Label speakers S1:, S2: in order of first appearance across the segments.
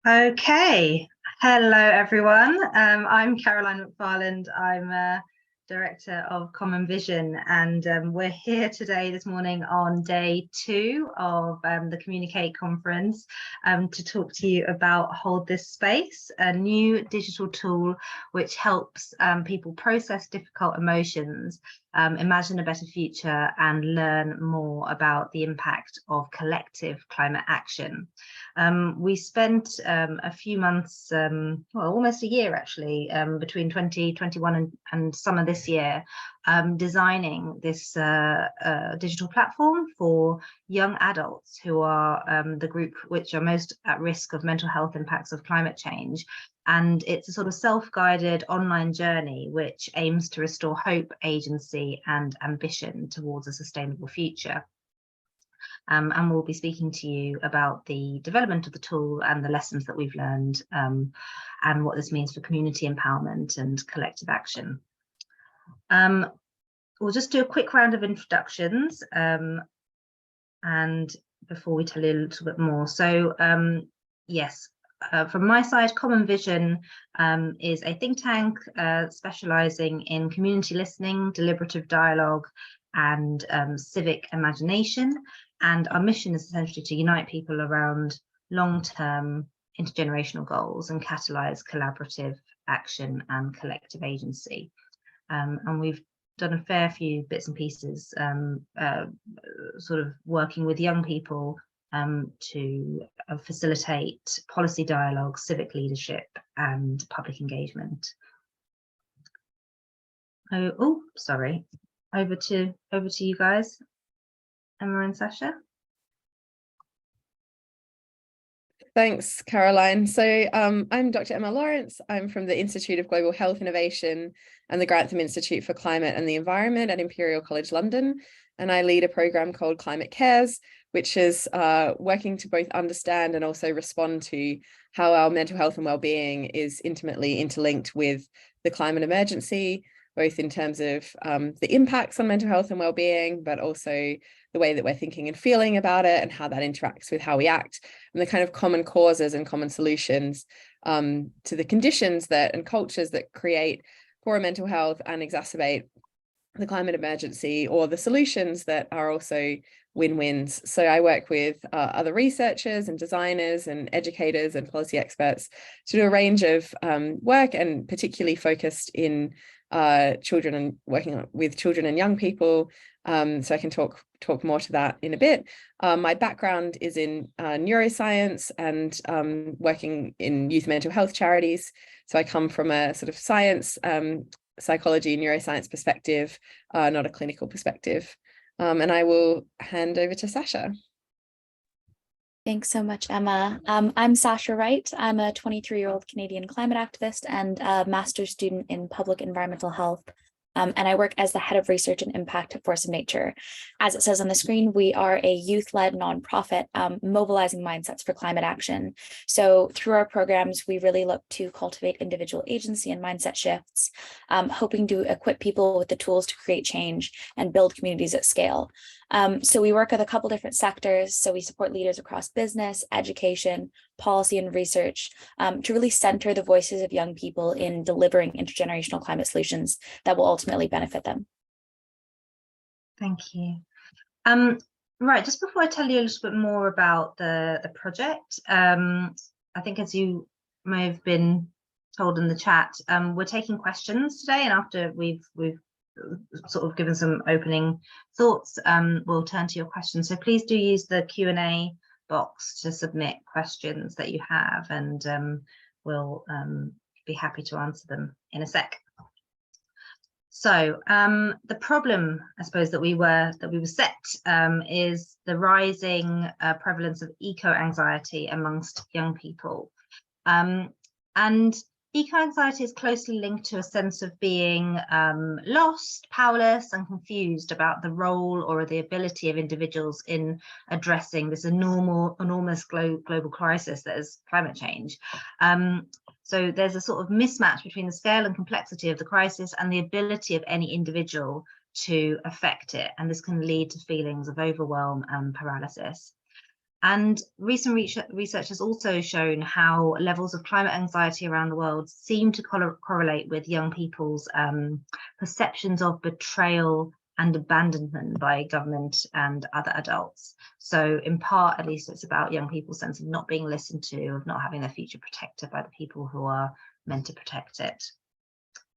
S1: Okay, hello everyone. I'm Caroline MacFarland. I'm Director of Common Vision, and we're here today, this morning, on day 2 of the Communicate conference to talk to you about Hold This Space, a new digital tool which helps people process difficult emotions, imagine a better future, and learn more about the impact of collective climate action. We spent a few months, well, almost a year actually, between 2021 and summer this year, designing this digital platform for young adults who are the group which are most at risk of mental health impacts of climate change. And it's a sort of self-guided online journey which aims to restore hope, agency, and ambition towards a sustainable future. And we'll be speaking to you about the development of the tool and the lessons that we've learned, and what this means for community empowerment and collective action. We'll just do a quick round of introductions, and before we tell you a little bit more. So yes, from my side, Common Vision is a think tank specialising in community listening, deliberative dialogue, and civic imagination. And our mission is essentially to unite people around long-term intergenerational goals and catalyse collaborative action and collective agency. And we've done a fair few bits and pieces, sort of working with young people to facilitate policy dialogue, civic leadership, and public engagement. Oh, sorry. Over to you guys, Emma and Sacha.
S2: Thanks, Caroline. So I'm Dr. Emma Lawrance. I'm from the Institute of Global Health Innovation and the Grantham Institute for Climate and the Environment at Imperial College London. And I lead a program called Climate Cares, which is working to both understand and also respond to how our mental health and well-being is intimately interlinked with the climate emergency, both in terms of the impacts on mental health and well-being, but also the way that we're thinking and feeling about it and how that interacts with how we act, and the kind of common causes and common solutions to the conditions that and cultures that create poor mental health and exacerbate the climate emergency, or the solutions that are also win-wins. So I work with other researchers and designers and educators and policy experts to do a range of work, and particularly focused in children and working with children and young people. So I can talk more to that in a bit. My background is in neuroscience and working in youth mental health charities. So I come from a sort of science, psychology, neuroscience perspective, not a clinical perspective. And I will hand over to Sacha.
S3: Thanks so much, Emma. I'm Sacha Wright. I'm a 23-year-old Canadian climate activist and a master's student in public environmental health. And I work as the head of research and impact at Force of Nature. As it says on the screen, we are a youth-led nonprofit mobilizing mindsets for climate action. So through our programs, we really look to cultivate individual agency and mindset shifts, hoping to equip people with the tools to create change and build communities at scale. So we work with a couple different sectors. So we support leaders across business, education, policy, and research to really center the voices of young people in delivering intergenerational climate solutions that will ultimately benefit them.
S1: Thank you. Right, just before I tell you a little bit more about the project, I think, as you may have been told in the chat, we're taking questions today, and after we've sort of given some opening thoughts, we'll turn to your questions. So please do use the Q&A box to submit questions that you have, and we'll be happy to answer them in a sec. So the problem, I suppose, that we were set is the rising prevalence of eco-anxiety amongst young people. And eco-anxiety is closely linked to a sense of being lost, powerless, and confused about the role or the ability of individuals in addressing this enormous global crisis that is climate change. So there's a sort of mismatch between the scale and complexity of the crisis and the ability of any individual to affect it, and this can lead to feelings of overwhelm and paralysis. And recent research has also shown how levels of climate anxiety around the world seem to correlate with young people's perceptions of betrayal and abandonment by government and other adults. So in part, at least, it's about young people's sense of not being listened to, of not having their future protected by the people who are meant to protect it.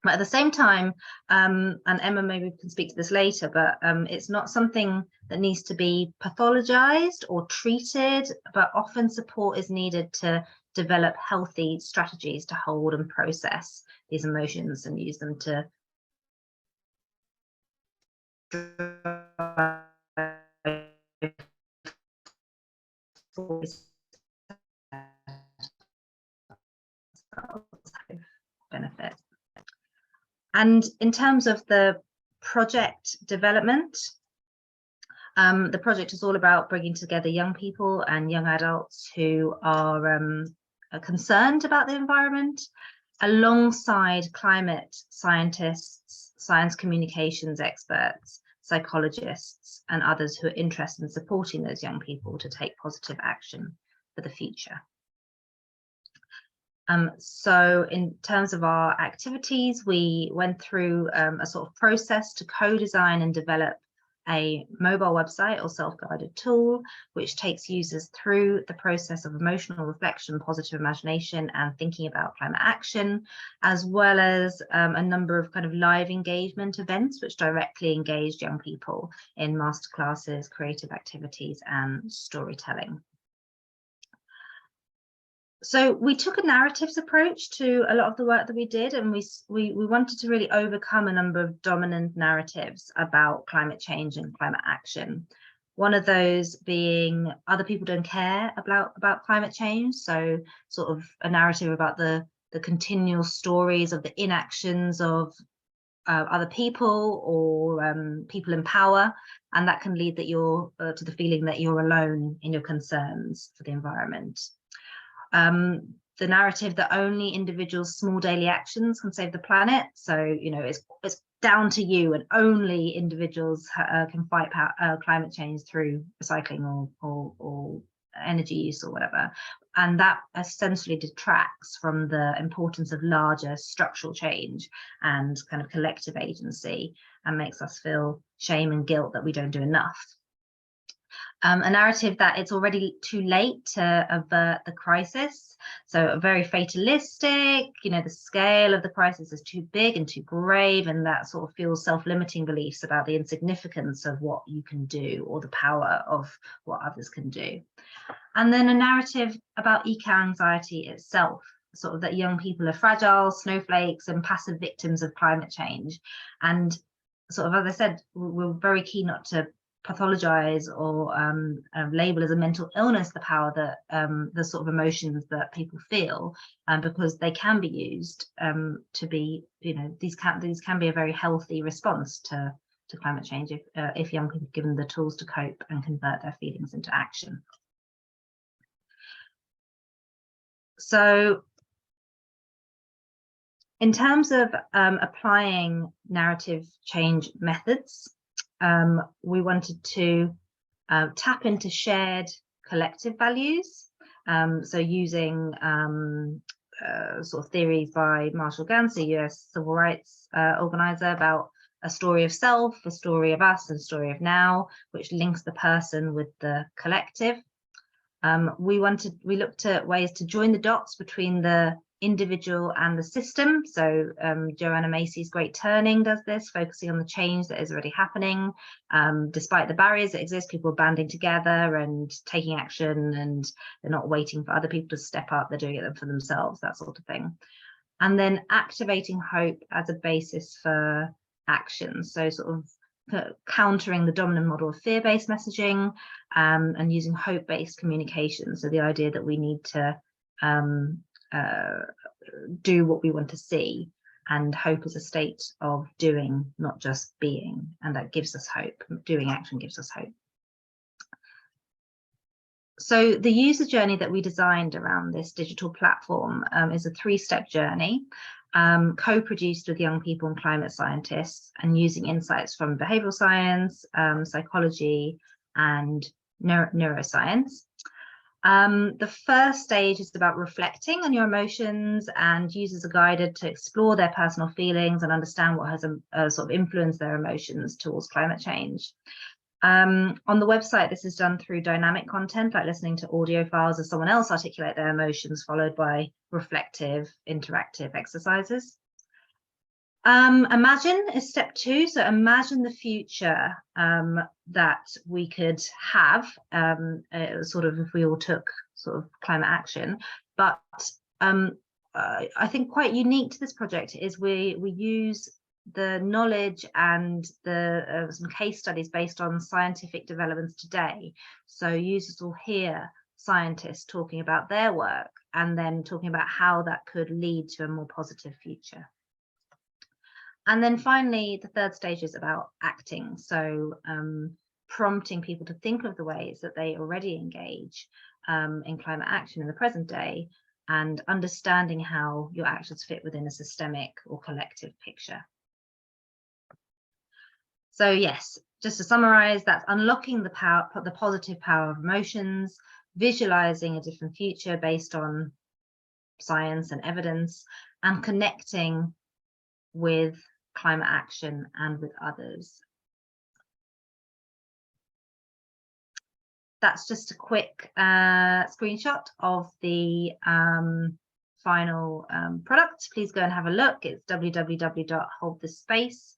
S1: But at the same time, and Emma maybe can speak to this later, but it's not something that needs to be pathologized or treated, but often support is needed to develop healthy strategies to hold and process these emotions and use them to benefit. And in terms of the project development, the project is all about bringing together young people and young adults who are concerned about the environment, alongside climate scientists, science communications experts, psychologists, and others who are interested in supporting those young people to take positive action for the future. So in terms of our activities, we went through a sort of process to co-design and develop a mobile website or self-guided tool, which takes users through the process of emotional reflection, positive imagination, and thinking about climate action, as well as a number of kind of live engagement events, which directly engaged young people in masterclasses, creative activities, and storytelling. So we took a narratives approach to a lot of the work that we did, and we wanted to really overcome a number of dominant narratives about climate change and climate action. One of those being other people don't care about climate change, so sort of a narrative about the continual stories of the inactions of other people or people in power, and that can lead that you're to the feeling that you're alone in your concerns for the environment. The narrative that only individuals' small daily actions can save the planet. So, you know, it's down to you, and only individuals can fight climate change through recycling or energy use or whatever. And that essentially detracts from the importance of larger structural change and kind of collective agency, and makes us feel shame and guilt that we don't do enough. A narrative that it's already too late to avert the crisis. So very fatalistic, you know, the scale of the crisis is too big and too grave, and that sort of fuels self-limiting beliefs about the insignificance of what you can do or the power of what others can do. And then a narrative about eco-anxiety itself, sort of that young people are fragile, snowflakes, and passive victims of climate change. And sort of, as I said, we're very keen not to pathologize or label as a mental illness the power that the sort of emotions that people feel, because they can be used to be, you know, these can be a very healthy response to climate change if young people are given the tools to cope and convert their feelings into action. So in terms of applying narrative change methods, we wanted to tap into shared collective values. So using sort of theories by Marshall Ganz, a US civil rights organizer, about a story of self, a story of us, and a story of now, which links the person with the collective. We looked at ways to join the dots between the individual and the system. So Joanna Macy's Great Turning does this, focusing on the change that is already happening. Despite the barriers that exist, people are banding together and taking action, and they're not waiting for other people to step up, they're doing it for themselves, that sort of thing. And then activating hope as a basis for action. So sort of countering the dominant model of fear-based messaging, and using hope-based communication. So the idea that we need to do what we want to see, and hope is a state of doing, not just being, and that gives us hope. Doing action gives us hope. So the user journey that we designed around this digital platform is a 3-step journey, co-produced with young people and climate scientists, and using insights from behavioral science, psychology, and neuroscience. The first stage is about reflecting on your emotions, and users are guided to explore their personal feelings and understand what has sort of influenced their emotions towards climate change. On the website, this is done through dynamic content, like listening to audio files as someone else articulate their emotions, followed by reflective, interactive exercises. Imagine is step 2. So imagine the future that we could have, sort of if we all took sort of climate action. But I think quite unique to this project is we use the knowledge and the some case studies based on scientific developments today. So users will hear scientists talking about their work and then talking about how that could lead to a more positive future. And then finally, the third stage is about acting. So prompting people to think of the ways that they already engage in climate action in the present day, and understanding how your actions fit within a systemic or collective picture. So yes, just to summarize, that's unlocking the power, the positive power of emotions, visualizing a different future based on science and evidence, and connecting with climate action and with others. That's just a quick screenshot of the final product. Please go and have a look. It's www.holdthisspace,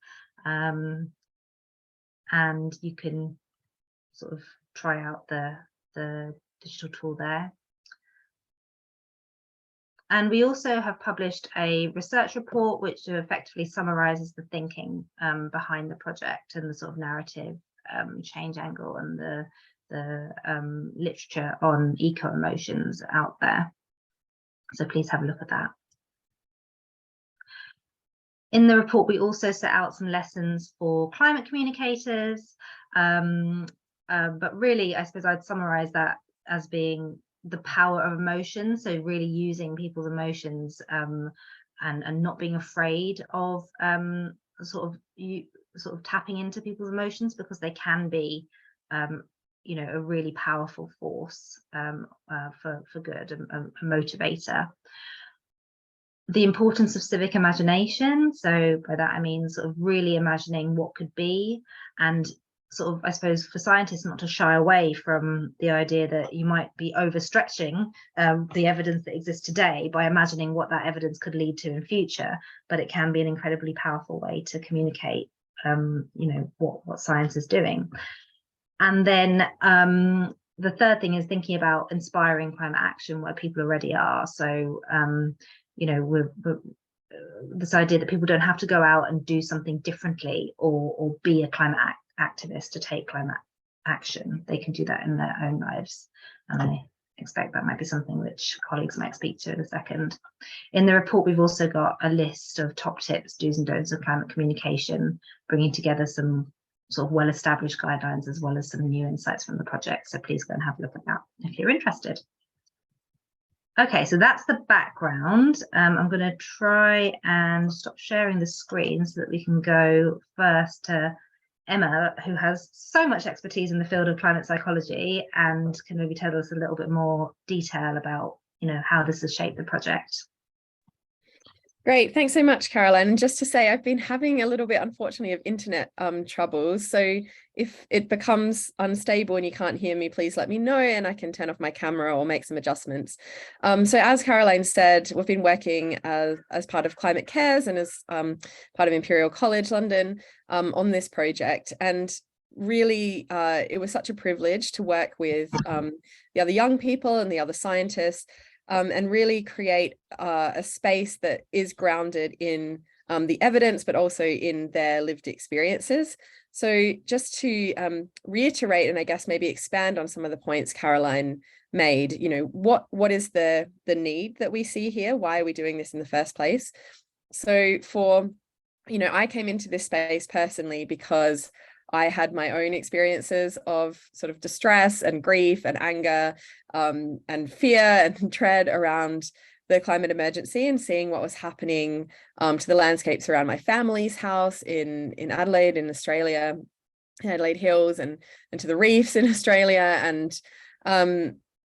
S1: and you can sort of try out the digital tool there. And we also have published a research report which effectively summarizes the thinking behind the project and the sort of narrative change angle and the literature on eco-emotions out there. So please have a look at that. In the report, we also set out some lessons for climate communicators, but really, I suppose I'd summarize that as being the power of emotion. So really using people's emotions and not being afraid of sort of tapping into people's emotions, because they can be you know, a really powerful force for good, and a motivator. The importance of civic imagination. So by that I mean sort of really imagining what could be, and sort of, I suppose, for scientists not to shy away from the idea that you might be overstretching the evidence that exists today by imagining what that evidence could lead to in future, but it can be an incredibly powerful way to communicate you know, what science is doing. And then the third thing is thinking about inspiring climate action where people already are. So you know, we're this idea that people don't have to go out and do something differently or be a climate activist to take climate action. They can do that in their own lives, and I expect that might be something which colleagues might speak to in a second. In the report, we've also got a list of top tips, do's and don'ts of climate communication, bringing together some sort of well-established guidelines as well as some new insights from the project. So please go and have a look at that if you're interested. Okay, so that's the background. I'm going to try and stop sharing the screen so that we can go first to Emma, who has so much expertise in the field of climate psychology and can maybe tell us a little bit more detail about, you know, how this has shaped the project.
S2: Great, thanks so much, Caroline. And just to say, I've been having a little bit, unfortunately, of internet troubles. So if it becomes unstable and you can't hear me, please let me know and I can turn off my camera or make some adjustments. So as Caroline said, we've been working as part of Climate Cares and as part of Imperial College London on this project. And really, it was such a privilege to work with the other young people and the other scientists, and really create a space that is grounded in the evidence, but also in their lived experiences. So just to reiterate, and I guess maybe expand on some of the points Caroline made, you know, what is the need that we see here? Why are we doing this in the first place? So for, you know, I came into this space personally because I had my own experiences of sort of distress and grief and anger and fear and dread around the climate emergency, and seeing what was happening to the landscapes around my family's house in Adelaide, in Australia, Adelaide Hills, and to the reefs in Australia. And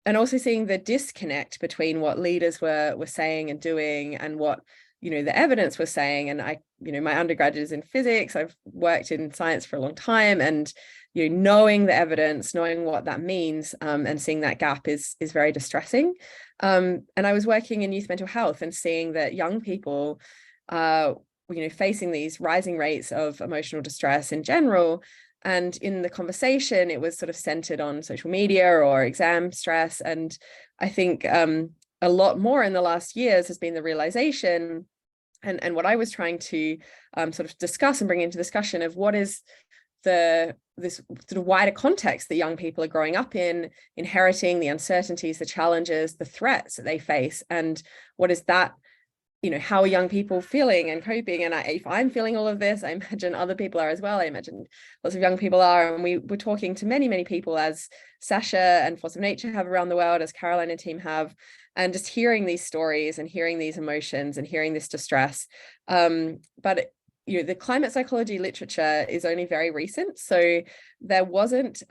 S2: also seeing the disconnect between what leaders were saying and doing and what, the evidence was saying. And my undergraduate is in physics. I've worked in science for a long time, and knowing the evidence, knowing what that means, and seeing that gap is very distressing. And I was working in youth mental health and seeing that young people, facing these rising rates of emotional distress in general. And in the conversation, it was sort of centered on social media or exam stress. And I think a lot more in the last years has been the realization, and what I was trying to sort of discuss and bring into discussion of what is this sort of wider context that young people are growing up in, inheriting the uncertainties, the challenges, the threats that they face, and what is that, how are young people feeling and coping? And if I'm feeling all of this, I imagine other people are as well. I imagine lots of young people are, and we were talking to many, many people, as Sacha and Force of Nature have around the world, as Caroline and team have, and just hearing these stories and hearing these emotions and hearing this distress. But the climate psychology literature is only very recent, so there wasn't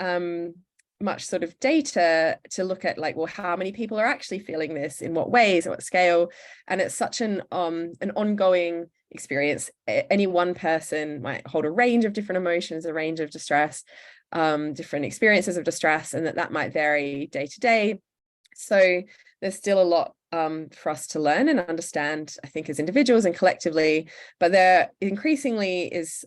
S2: much sort of data to look at, like, well, how many people are actually feeling this, in what ways, at what scale. And it's such an ongoing experience. Any one person might hold a range of different emotions, a range of distress, different experiences of distress, and that might vary day to day. So there's still a lot for us to learn and understand, I think, as individuals and collectively, but there increasingly is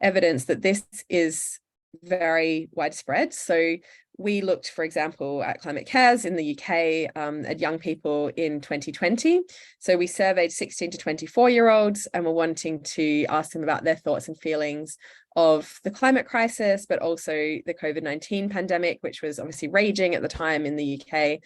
S2: evidence that this is very widespread. So we looked, for example, at Climate Cares in the UK at young people in 2020. So we surveyed 16 to 24-year-olds and were wanting to ask them about their thoughts and feelings of the climate crisis, but also the COVID-19 pandemic, which was obviously raging at the time in the UK.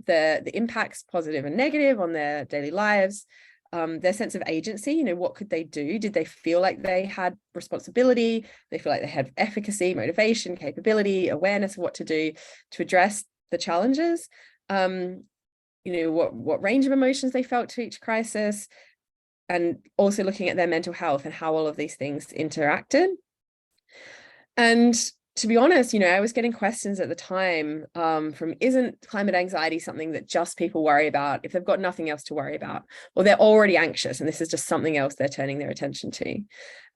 S2: The impacts, positive and negative, on their daily lives, their sense of agency, what could they do? Did they feel like they had responsibility? Did they feel like they had efficacy, motivation, capability, awareness of what to do to address the challenges? What range of emotions they felt to each crisis, and also looking at their mental health and how all of these things interacted. And to be honest, I was getting questions at the time from, isn't climate anxiety something that just people worry about if they've got nothing else to worry about, or they're already anxious and this is just something else they're turning their attention to?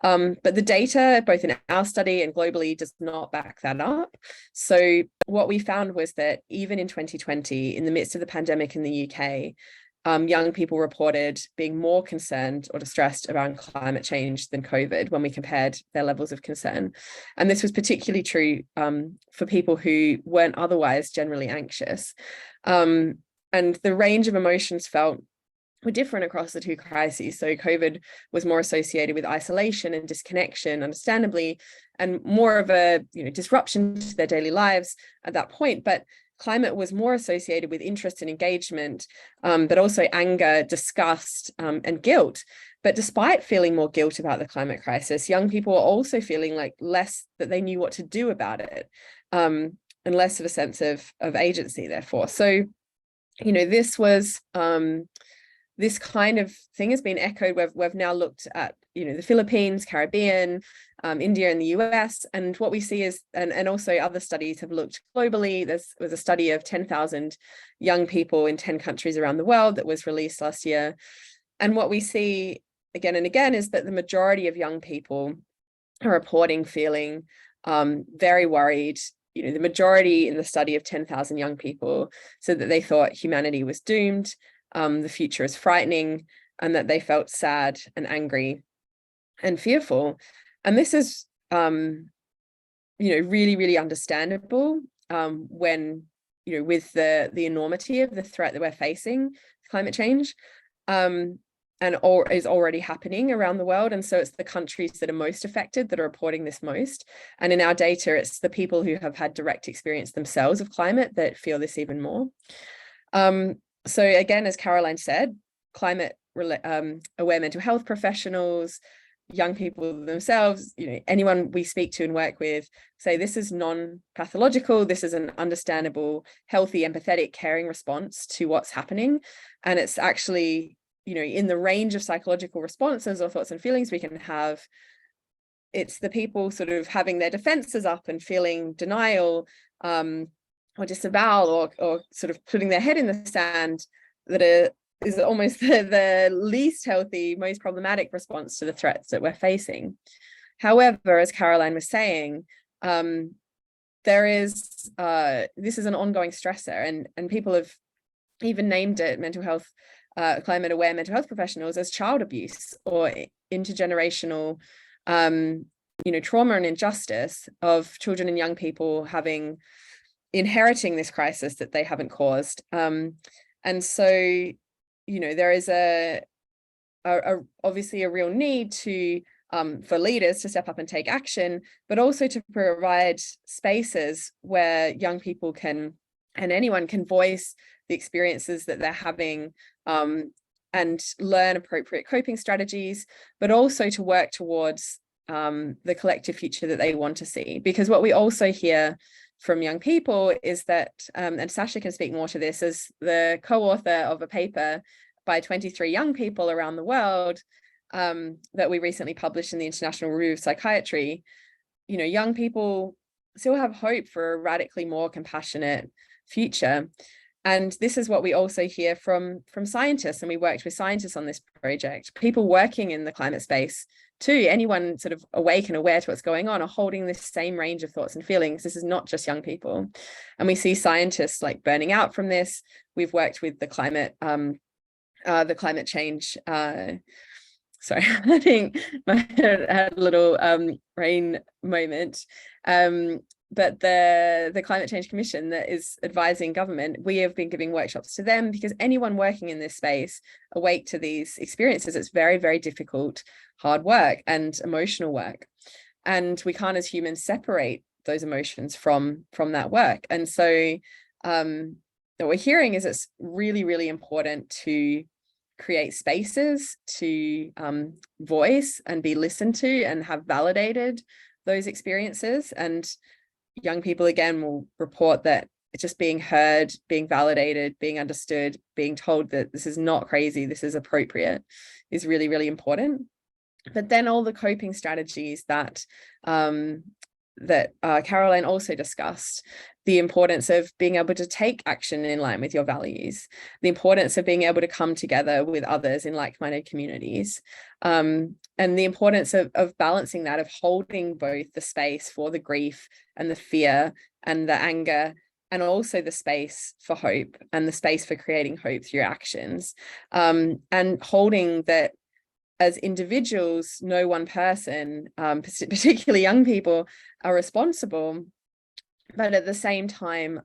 S2: But the data, both in our study and globally, does not back that up. So what we found was that even in 2020, in the midst of the pandemic in the UK, young people reported being more concerned or distressed around climate change than COVID when we compared their levels of concern. And this was particularly true for people who weren't otherwise generally anxious. And the range of emotions felt were different across the two crises. So COVID was more associated with isolation and disconnection, understandably, and more of a disruption to their daily lives at that point. But climate was more associated with interest and engagement, but also anger, disgust, and guilt. But despite feeling more guilt about the climate crisis, young people were also feeling like less that they knew what to do about it, and less of a sense of agency, therefore. So, this was this kind of thing has been echoed. We've now looked at the Philippines, Caribbean, India and the US, and what we see is, and also other studies have looked globally. There was a study of 10,000 young people in 10 countries around the world that was released last year. And what we see again and again is that the majority of young people are reporting feeling very worried. The majority in the study of 10,000 young people said that they thought humanity was doomed, the future is frightening, and that they felt sad and angry and fearful. And this is, really, really understandable when, with the enormity of the threat that we're facing, climate change, and is already happening around the world. And so it's the countries that are most affected that are reporting this most. And in our data, it's the people who have had direct experience themselves of climate that feel this even more. So again, as Caroline said, climate aware mental health professionals, young people themselves, anyone we speak to and work with, say this is non-pathological, this is an understandable, healthy, empathetic, caring response to what's happening. And it's actually, in the range of psychological responses or thoughts and feelings we can have, it's the people sort of having their defenses up and feeling denial, disavow or sort of putting their head in the sand that is almost the least healthy, most problematic response to the threats that we're facing. However, as Caroline was saying, this is an ongoing stressor, and people have even named it mental health, climate aware mental health professionals, as child abuse or intergenerational trauma and injustice of children and young people inheriting this crisis that they haven't caused. And so, there is obviously a real need for leaders to step up and take action, but also to provide spaces where young people and anyone can voice the experiences that they're having, and learn appropriate coping strategies, but also to work towards the collective future that they want to see. Because what we also hear from young people is that, and Sacha can speak more to this, as the co-author of a paper by 23 young people around the world that we recently published in the International Review of Psychiatry, young people still have hope for a radically more compassionate future. And this is what we also hear from scientists, and we worked with scientists on this project. People working in the climate space too, anyone sort of awake and aware to what's going on, are holding this same range of thoughts and feelings. This is not just young people. And we see scientists like burning out from this. We've worked with the climate change. Sorry, I think I had a little brain moment. But the Climate Change Commission that is advising government, we have been giving workshops to them, because anyone working in this space, awake to these experiences, it's very, very difficult, hard work and emotional work. And we can't as humans separate those emotions from that work. And so what we're hearing is it's really, really important to create spaces to voice and be listened to and have validated those experiences. And young people, again, will report that it's just being heard, being validated, being understood, being told that this is not crazy, this is appropriate, is really, really important. But then all the coping strategies that Caroline also discussed, the importance of being able to take action in line with your values, the importance of being able to come together with others in like-minded communities, and the importance of balancing that, of holding both the space for the grief and the fear and the anger, and also the space for hope and the space for creating hope through actions, and holding that as individuals, no one person, particularly young people, are responsible. But at the same time,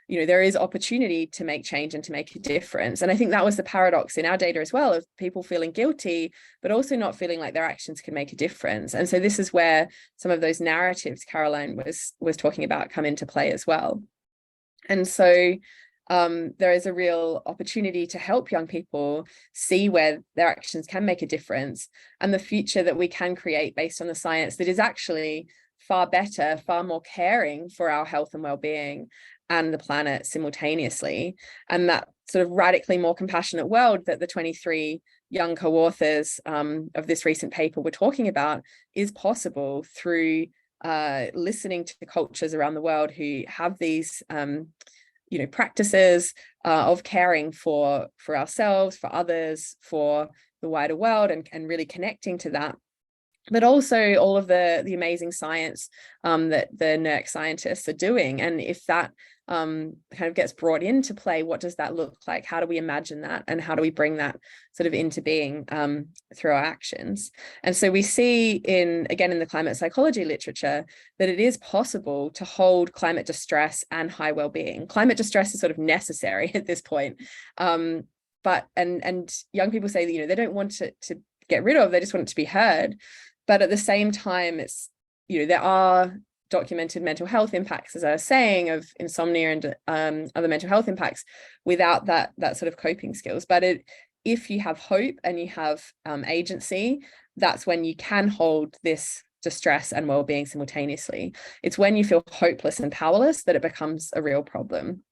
S2: there is opportunity to make change and to make a difference. And I think that was the paradox in our data as well, of people feeling guilty, but also not feeling like their actions can make a difference. And so this is where some of those narratives Caroline was talking about come into play as well. And so there is a real opportunity to help young people see where their actions can make a difference, and the future that we can create based on the science that is actually far better, far more caring for our health and well-being and the planet simultaneously. And that sort of radically more compassionate world that the 23 young co-authors of this recent paper were talking about is possible through listening to the cultures around the world who have these practices of caring for ourselves, for others, for the wider world, and really connecting to that. But also all of the amazing science that the NERC scientists are doing. And if that kind of gets brought into play, what does that look like? How do we imagine that? And how do we bring that sort of into being through our actions? And so we see again in the climate psychology literature that it is possible to hold climate distress and high well-being. Climate distress is sort of necessary at this point. But young people say that, they don't want it to get rid of, they just want it to be heard. But at the same time, it's, there are documented mental health impacts, as I was saying, of insomnia and other mental health impacts without that sort of coping skills. But if you have hope and you have agency, that's when you can hold this distress and well-being simultaneously. It's when you feel hopeless and powerless that it becomes a real problem.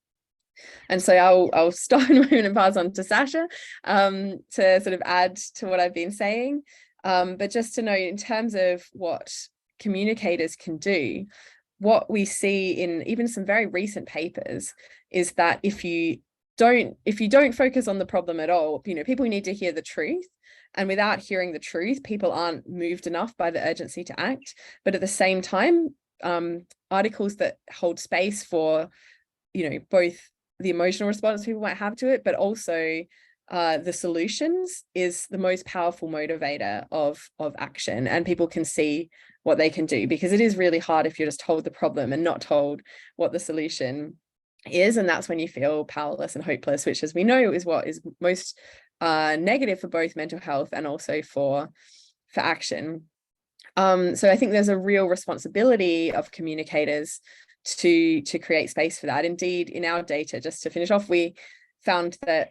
S2: And so I'll stop in a moment and pass on to Sacha to sort of add to what I've been saying. But just to know, in terms of what communicators can do, what we see in even some very recent papers is that if you don't focus on the problem at all, you know, people need to hear the truth. And without hearing the truth, people aren't moved enough by the urgency to act. But at the same time, articles that hold space for, you know, both the emotional response people might have to it, but also the solutions is the most powerful motivator of action, and people can see what they can do, because it is really hard if you're just told the problem and not told what the solution is. And that's when you feel powerless and hopeless, which, as we know, is what is most negative for both mental health and also for action. So I think there's a real responsibility of communicators to create space for that. Indeed, in our data, just to finish off, we found that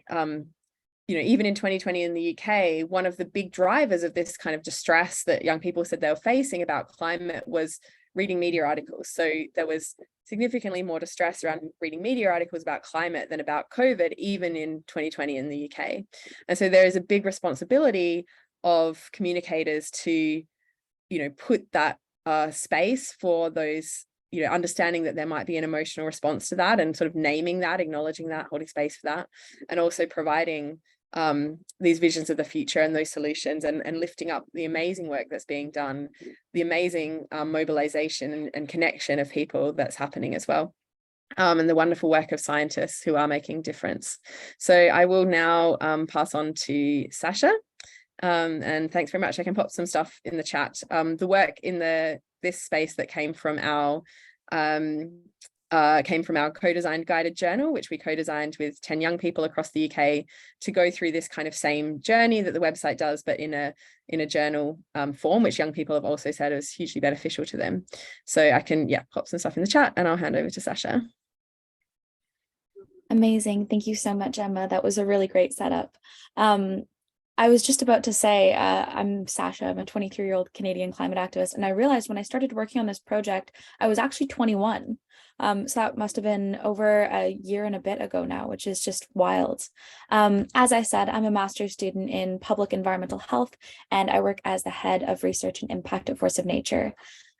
S2: you know, even in 2020 in the UK, one of the big drivers of this kind of distress that young people said they were facing about climate was reading media articles. So there was significantly more distress around reading media articles about climate than about COVID, even in 2020 in the UK. And so there is a big responsibility of communicators to, you know, put that space for those, you know, understanding that there might be an emotional response to that, and sort of naming that, acknowledging that, holding space for that, and also providing these visions of the future and those solutions, and lifting up the amazing work that's being done, the amazing mobilization and connection of people that's happening as well, and the wonderful work of scientists who are making difference. So I will now pass on to Sacha, and thanks very much. I can pop some stuff in the chat. The work in this space that came from our co-designed guided journal, which we co-designed with 10 young people across the UK to go through this kind of same journey that the website does, but in a journal form, which young people have also said is hugely beneficial to them. So I can, pop some stuff in the chat, and I'll hand over to Sacha.
S3: Amazing. Thank you so much, Emma. That was a really great setup. I was just about to say, I'm Sacha, I'm a 23-year-old Canadian climate activist, and I realized when I started working on this project, I was actually 21. So that must have been over a year and a bit ago now, which is just wild. As I said, I'm a master's student in public environmental health, and I work as the head of research and impact at Force of Nature.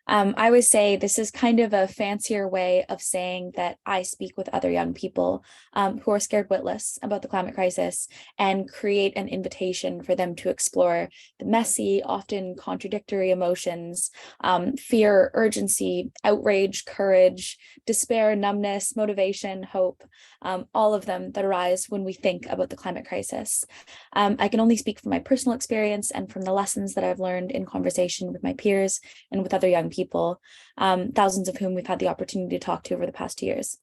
S3: I always say this is kind of a fancier way of saying that I speak with other young people who are scared witless about the climate crisis, and create an invitation for them to explore the messy, often contradictory emotions, fear, urgency, outrage, courage, despair, numbness, motivation, hope, all of them that arise when we think about the climate crisis. I can only speak from my personal experience and from the lessons that I've learned in conversation with my peers and with other young people, thousands of whom we've had the opportunity to talk to over the past years.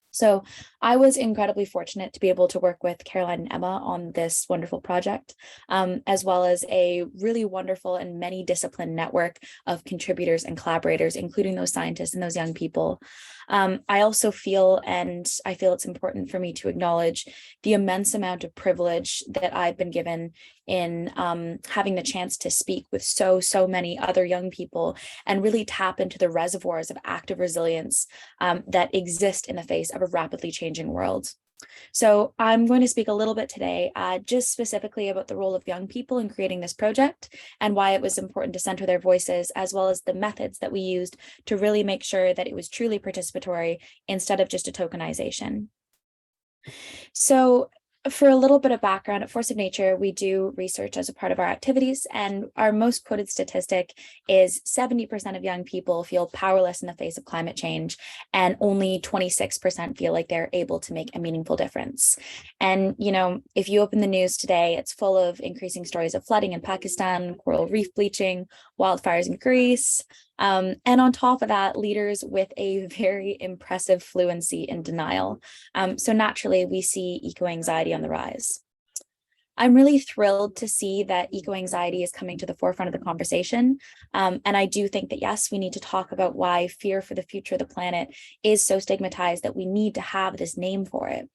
S3: So I was incredibly fortunate to be able to work with Caroline and Emma on this wonderful project, as well as a really wonderful and many discipline network of contributors and collaborators, including those scientists and those young people. I also feel, and I feel it's important for me to acknowledge, the immense amount of privilege that I've been given in having the chance to speak with so many other young people and really tap into the reservoirs of active resilience that exist in the face of a rapidly changing world. So I'm going to speak a little bit today just specifically about the role of young people in creating this project and why it was important to center their voices, as well as the methods that we used to really make sure that it was truly participatory instead of just a tokenization. So for a little bit of background, at Force of Nature, we do research as a part of our activities, and our most quoted statistic is 70% of young people feel powerless in the face of climate change, and only 26% feel like they're able to make a meaningful difference. And, you know, if you open the news today, it's full of increasing stories of flooding in Pakistan, coral reef bleaching, wildfires in Greece, and on top of that, leaders with a very impressive fluency in denial. So naturally, we see eco-anxiety on the rise. I'm really thrilled to see that eco-anxiety is coming to the forefront of the conversation. And I do think that, yes, we need to talk about why fear for the future of the planet is so stigmatized that we need to have this name for it.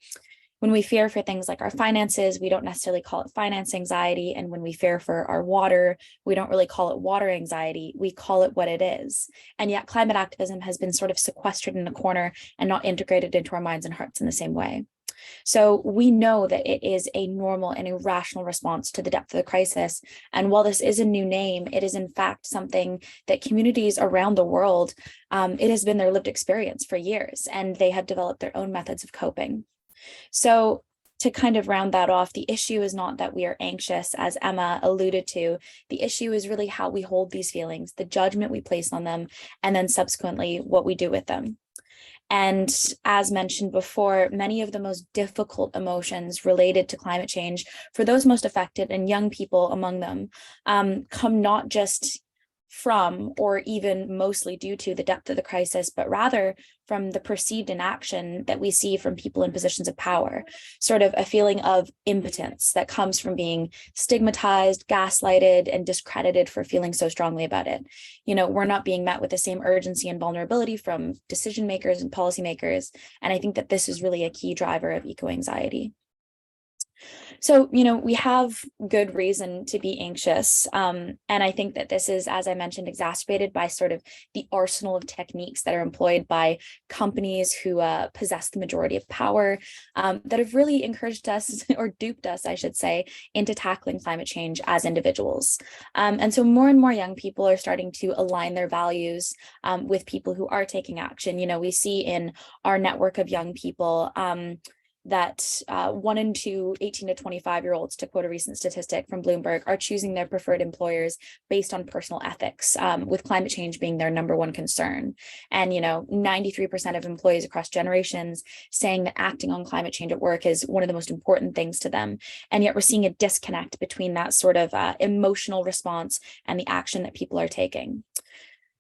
S3: When we fear for things like our finances, we don't necessarily call it finance anxiety. And when we fear for our water, we don't really call it water anxiety. We call it what it is. And yet climate activism has been sort of sequestered in a corner and not integrated into our minds and hearts in the same way. So we know that it is a normal and a rational response to the depth of the crisis. And while this is a new name, it is in fact something that communities around the world, it has been their lived experience for years, and they have developed their own methods of coping. So to kind of round that off, the issue is not that we are anxious, as Emma alluded to. The issue is really how we hold these feelings, the judgment we place on them, and then subsequently what we do with them. And as mentioned before, many of the most difficult emotions related to climate change for those most affected, and young people among them, come not just from or even mostly due to the depth of the crisis, but rather from the perceived inaction that we see from people in positions of power, sort of a feeling of impotence that comes from being stigmatized, gaslighted, and discredited for feeling so strongly about it. You know, we're not being met with the same urgency and vulnerability from decision makers and policymakers. And I think that this is really a key driver of eco-anxiety. So, you know, we have good reason to be anxious. And I think that this is, as I mentioned, exacerbated by sort of the arsenal of techniques that are employed by companies who possess the majority of power, that have really encouraged us, or duped us, I should say, into tackling climate change as individuals. And so more and more young people are starting to align their values with people who are taking action. You know, we see in our network of young people, that 1 in 2 18 to 25-year-olds, to quote a recent statistic from Bloomberg, are choosing their preferred employers based on personal ethics, with climate change being their number one concern. And, you know, 93% of employees across generations saying that acting on climate change at work is one of the most important things to them. And yet we're seeing a disconnect between that sort of emotional response and the action that people are taking.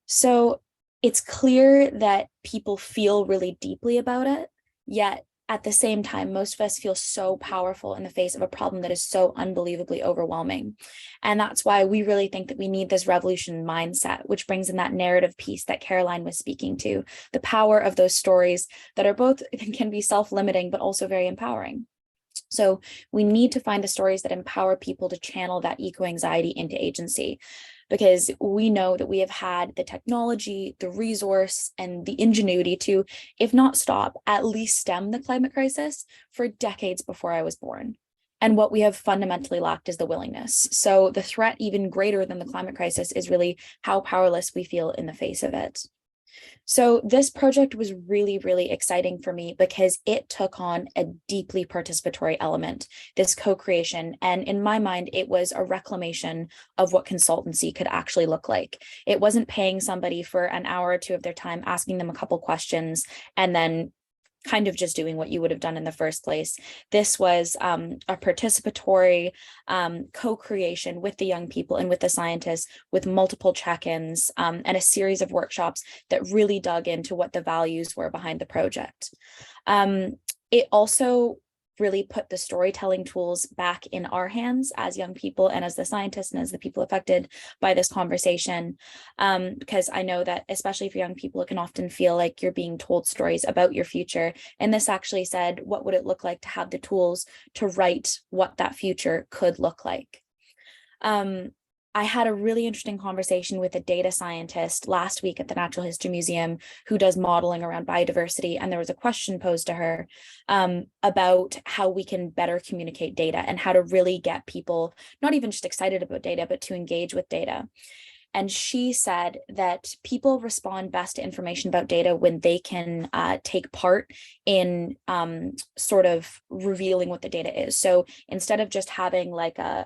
S3: So it's clear that people feel really deeply about it, yet at the same time, most of us feel so powerful in the face of a problem that is so unbelievably overwhelming. And that's why we really think that we need this revolution mindset, which brings in that narrative piece that Caroline was speaking to, the power of those stories that are both, can be self-limiting, but also very empowering. So we need to find the stories that empower people to channel that eco-anxiety into agency, because we know that we have had the technology, the resource, and the ingenuity to, if not stop, at least stem the climate crisis for decades before I was born. And what we have fundamentally lacked is the willingness. So the threat, even greater than the climate crisis, is really how powerless we feel in the face of it. So this project was really, really exciting for me because it took on a deeply participatory element, this co-creation. And in my mind, it was a reclamation of what consultancy could actually look like. It wasn't paying somebody for an hour or two of their time, asking them a couple questions, and then kind of just doing what you would have done in the first place. This was a participatory co-creation with the young people and with the scientists, with multiple check-ins and a series of workshops that really dug into what the values were behind the project. It also really put the storytelling tools back in our hands as young people and as the scientists and as the people affected by this conversation. Because I know that, especially for young people, it can often feel like you're being told stories about your future. And this actually said, what would it look like to have the tools to write what that future could look like? I had a really interesting conversation with a data scientist last week at the Natural History Museum who does modeling around biodiversity. And there was a question posed to her about how we can better communicate data and how to really get people not even just excited about data, but to engage with data. And she said that people respond best to information about data when they can take part in sort of revealing what the data is. So instead of just having like a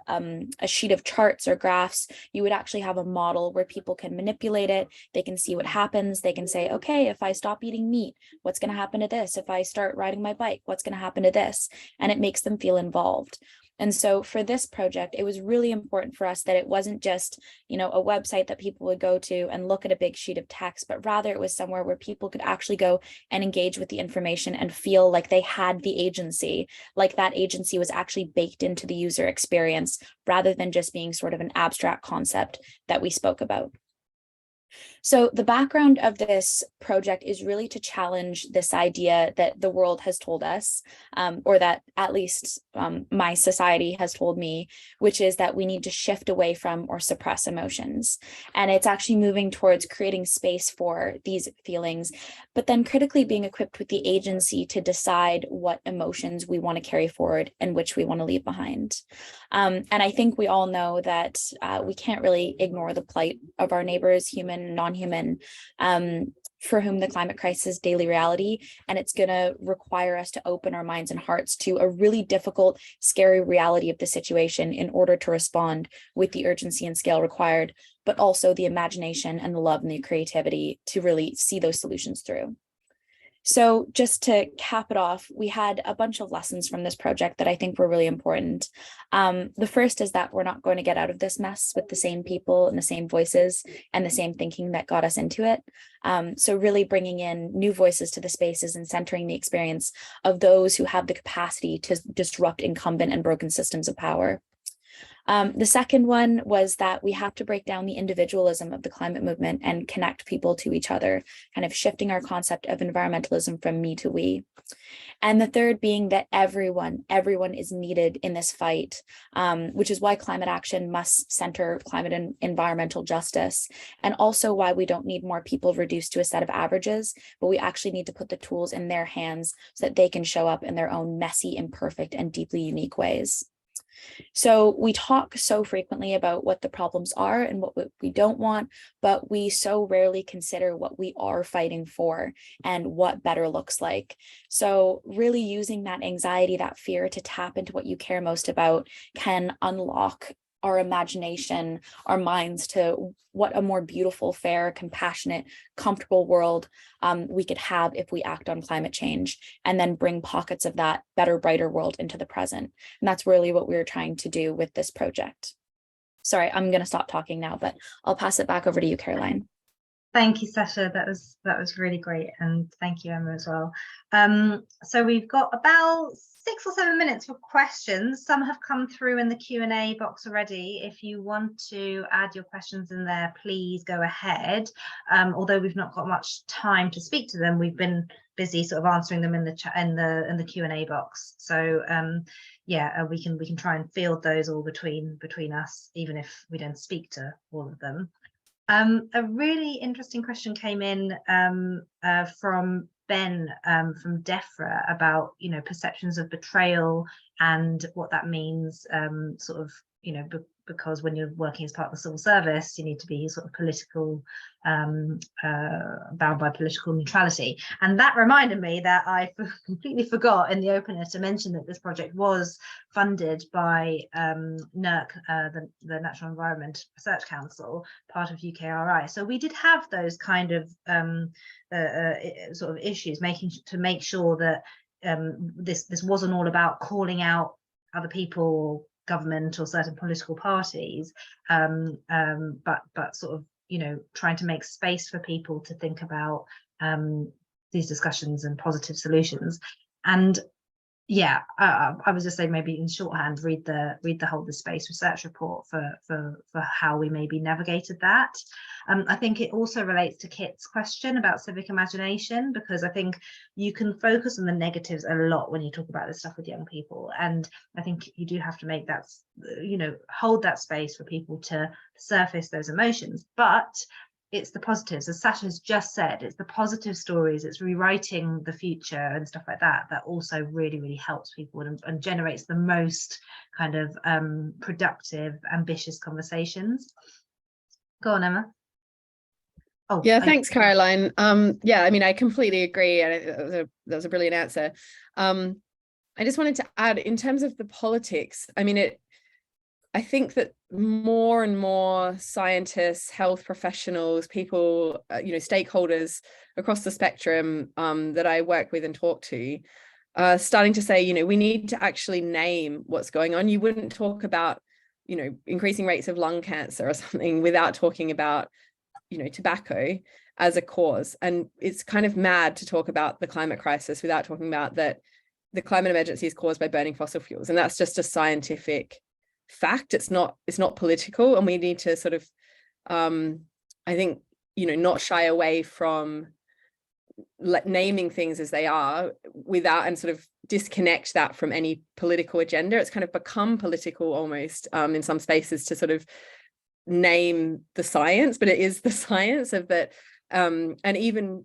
S3: sheet of charts or graphs, you would actually have a model where people can manipulate it. They can see what happens. They can say, okay, if I stop eating meat, what's going to happen to this? If I start riding my bike, what's going to happen to this? And it makes them feel involved. And so for this project, it was really important for us that it wasn't just, you know, a website that people would go to and look at a big sheet of text, but rather it was somewhere where people could actually go and engage with the information and feel like they had the agency, like that agency was actually baked into the user experience, rather than just being sort of an abstract concept that we spoke about. So the background of this project is really to challenge this idea that the world has told us, or that at least my society has told me, which is that we need to shift away from or suppress emotions. And it's actually moving towards creating space for these feelings, but then critically being equipped with the agency to decide what emotions we want to carry forward and which we want to leave behind. And I think we all know that we can't really ignore the plight of our neighbors, human, non-human, for whom the climate crisis is daily reality. And it's going to require us to open our minds and hearts to a really difficult, scary reality of the situation in order to respond with the urgency and scale required, but also the imagination and the love and the creativity to really see those solutions through. So just to cap it off, we had a bunch of lessons from this project that I think were really important. The first is that we're not going to get out of this mess with the same people and the same voices and the same thinking that got us into it. So really bringing in new voices to the spaces and centering the experience of those who have the capacity to disrupt incumbent and broken systems of power. The second one was that we have to break down the individualism of the climate movement and connect people to each other, kind of shifting our concept of environmentalism from me to we. And the third being that everyone is needed in this fight, which is why climate action must center climate and environmental justice, and also why we don't need more people reduced to a set of averages, but we actually need to put the tools in their hands so that they can show up in their own messy, imperfect, and deeply unique ways. So we talk so frequently about what the problems are and what we don't want, but we so rarely consider what we are fighting for and what better looks like. So really using that anxiety, that fear to tap into what you care most about can unlock our imagination, our minds to what a more beautiful, fair, compassionate, comfortable world we could have if we act on climate change, and then bring pockets of that better, brighter world into the present. And that's really what we're trying to do with this project. Sorry, I'm going to stop talking now, but I'll pass it back over to you, Caroline.
S1: Thank you, Sacha. That was really great, and thank you, Emma, as well. So we've got about 6 or 7 minutes for questions. Some have come through in the Q&A box already. If you want to add your questions in there, please go ahead. Although we've not got much time to speak to them, we've been busy sort of answering them in the chat, in the Q&A box. So yeah, we can try and field those all between us, even if we don't speak to all of them. A really interesting question came in from Ben from DEFRA about, perceptions of betrayal and what that means, sort of, because when you're working as part of the civil service, you need to be sort of political, bound by political neutrality. And that reminded me that I completely forgot in the opener to mention that this project was funded by NERC, the National Environment Research Council, part of UKRI. So we did have those kind of sort of issues, to make sure that this wasn't all about calling out other people, government, or certain political parties, but sort of, trying to make space for people to think about these discussions and positive solutions. And yeah, I was just saying, maybe in shorthand, read the Hold the Space research report for how we maybe navigated that. I think it also relates to Kit's question about civic imagination, because I think you can focus on the negatives a lot when you talk about this stuff with young people, and I think you do have to make that, hold that space for people to surface those emotions. But it's the positives, as Sacha has just said, it's the positive stories, it's rewriting the future and stuff like that, that also really, really helps people and generates the most kind of productive, ambitious conversations. Go on, Emma. Oh
S2: yeah, thanks, Caroline. Yeah, I mean, I completely agree, and that was a brilliant answer. I just wanted to add, in terms of the politics, I mean, I think that more and more scientists, health professionals, people, stakeholders across the spectrum that I work with and talk to are starting to say, we need to actually name what's going on. You wouldn't talk about, increasing rates of lung cancer or something without talking about, tobacco as a cause. And it's kind of mad to talk about the climate crisis without talking about that the climate emergency is caused by burning fossil fuels. And that's just a scientific fact. It's not political, and we need to sort of I think not shy away from naming things as they are without, and sort of disconnect that from any political agenda. It's kind of become political almost in some spaces to sort of name the science, but it is the science of that. And even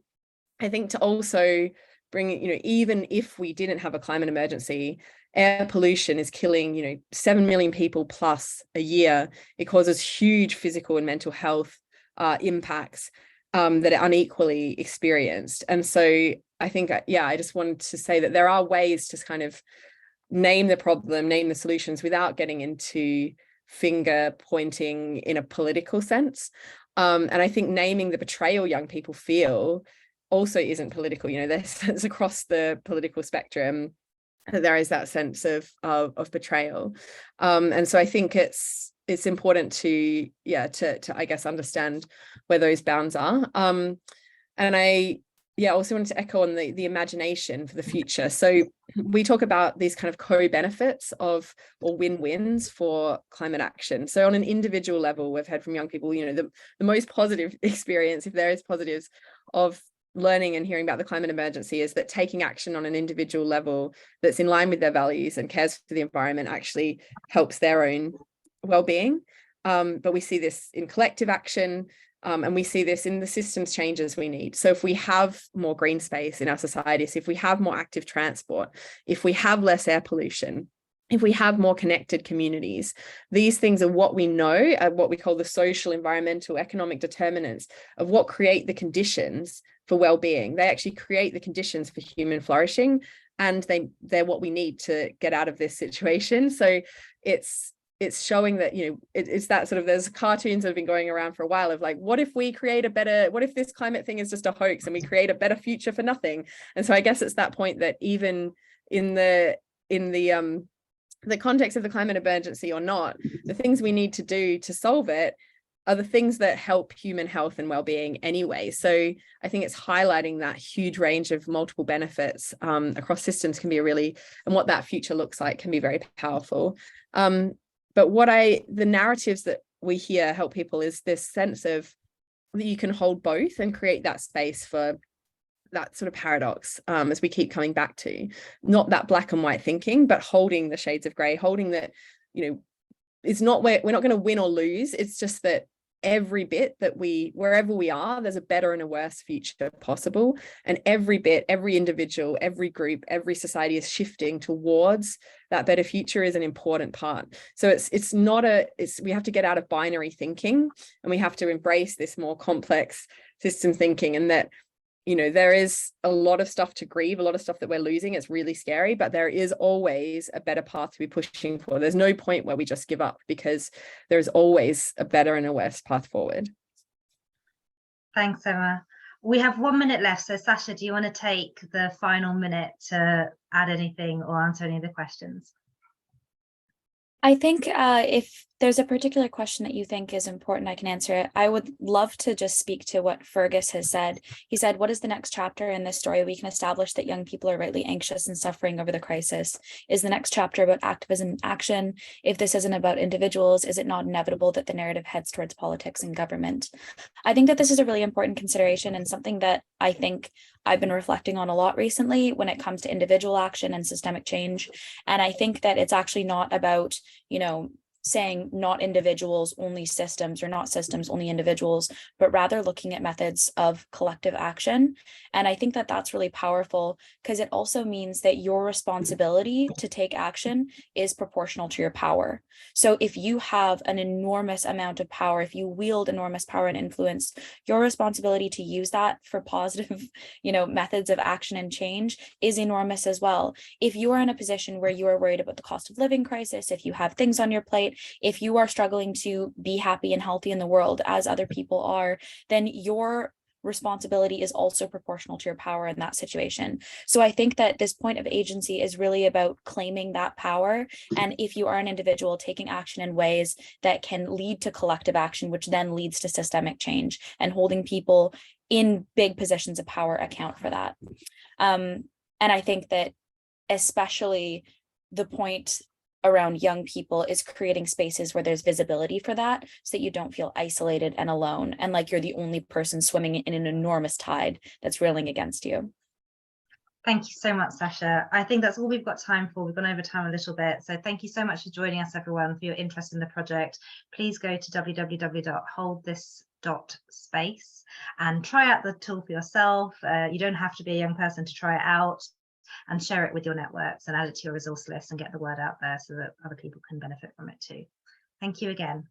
S2: I think to also bring, even if we didn't have a climate emergency, air pollution is killing, 7 million people plus a year. It causes huge physical and mental health impacts that are unequally experienced. And so I think, I just wanted to say that there are ways to kind of name the problem, name the solutions without getting into finger pointing in a political sense. And I think naming the betrayal young people feel also isn't political. There's across the political spectrum, there is that sense of betrayal. And so I think it's important to I guess understand where those bounds are. And I also wanted to echo on the imagination for the future. So we talk about these kind of co-benefits of, or win-wins for climate action. So on an individual level, we've heard from young people, the most positive experience, if there is positives, of learning and hearing about the climate emergency is that taking action on an individual level that's in line with their values and cares for the environment actually helps their own well-being. But we see this in collective action, and we see this in the systems changes we need. So if we have more green space in our societies, if we have more active transport, if we have less air pollution, if we have more connected communities, these things are what we know, what we call the social, environmental, economic determinants of what create the conditions for well-being. They actually create the conditions for human flourishing, and they're what we need to get out of this situation. So it's showing that, it's that sort of, there's cartoons that have been going around for a while of like, what if this climate thing is just a hoax and we create a better future for nothing? And so I guess it's that point that even in the context of the climate emergency or not, the things we need to do to solve it are the things that help human health and well-being anyway. So I think it's highlighting that huge range of multiple benefits across systems can be and what that future looks like can be very powerful. But the narratives that we hear help people is this sense of that you can hold both and create that space for that sort of paradox, as we keep coming back to, not that black and white thinking, but holding the shades of gray, holding that, it's not we're not going to win or lose. It's just that every bit that wherever we are, there's a better and a worse future possible. And every bit, every individual, every group, every society is shifting towards that better future is an important part. So we have to get out of binary thinking, and we have to embrace this more complex system thinking, and that, there is a lot of stuff to grieve, a lot of stuff that we're losing. It's really scary, but there is always a better path to be pushing for. There's no point where we just give up, because there's always a better and a worse path forward.
S1: Thanks, Emma. We have 1 minute left. So Sacha, do you want to take the final minute to add anything or answer any of the questions?
S3: I think if there's a particular question that you think is important, I can answer it. I would love to just speak to what Fergus has said. He said, what is the next chapter in this story? We can establish that young people are rightly anxious and suffering over the crisis. Is the next chapter about activism and action? If this isn't about individuals, is it not inevitable that the narrative heads towards politics and government? I think that this is a really important consideration, and something that I think I've been reflecting on a lot recently when it comes to individual action and systemic change. And I think that it's actually not about, saying not individuals, only systems, or not systems, only individuals, but rather looking at methods of collective action. And I think that that's really powerful, because it also means that your responsibility to take action is proportional to your power. So if you have an enormous amount of power, if you wield enormous power and influence, your responsibility to use that for positive, methods of action and change is enormous as well. If you are in a position where you are worried about the cost of living crisis, if you have things on your plate, if you are struggling to be happy and healthy in the world as other people are, then your responsibility is also proportional to your power in that situation. So I think that this point of agency is really about claiming that power. And if you are an individual, taking action in ways that can lead to collective action, which then leads to systemic change, and holding people in big positions of power account for that. And I think that especially the point around young people is creating spaces where there's visibility for that, so that you don't feel isolated and alone and like you're the only person swimming in an enormous tide that's railing against you.
S1: Thank you so much, Sacha. I think that's all we've got time for. We've gone over time a little bit. So thank you so much for joining us, everyone, for your interest in the project. Please go to www.holdthis.space and try out the tool for yourself. You don't have to be a young person to try it out, and share it with your networks and add it to your resource list and get the word out there so that other people can benefit from it too. Thank you again.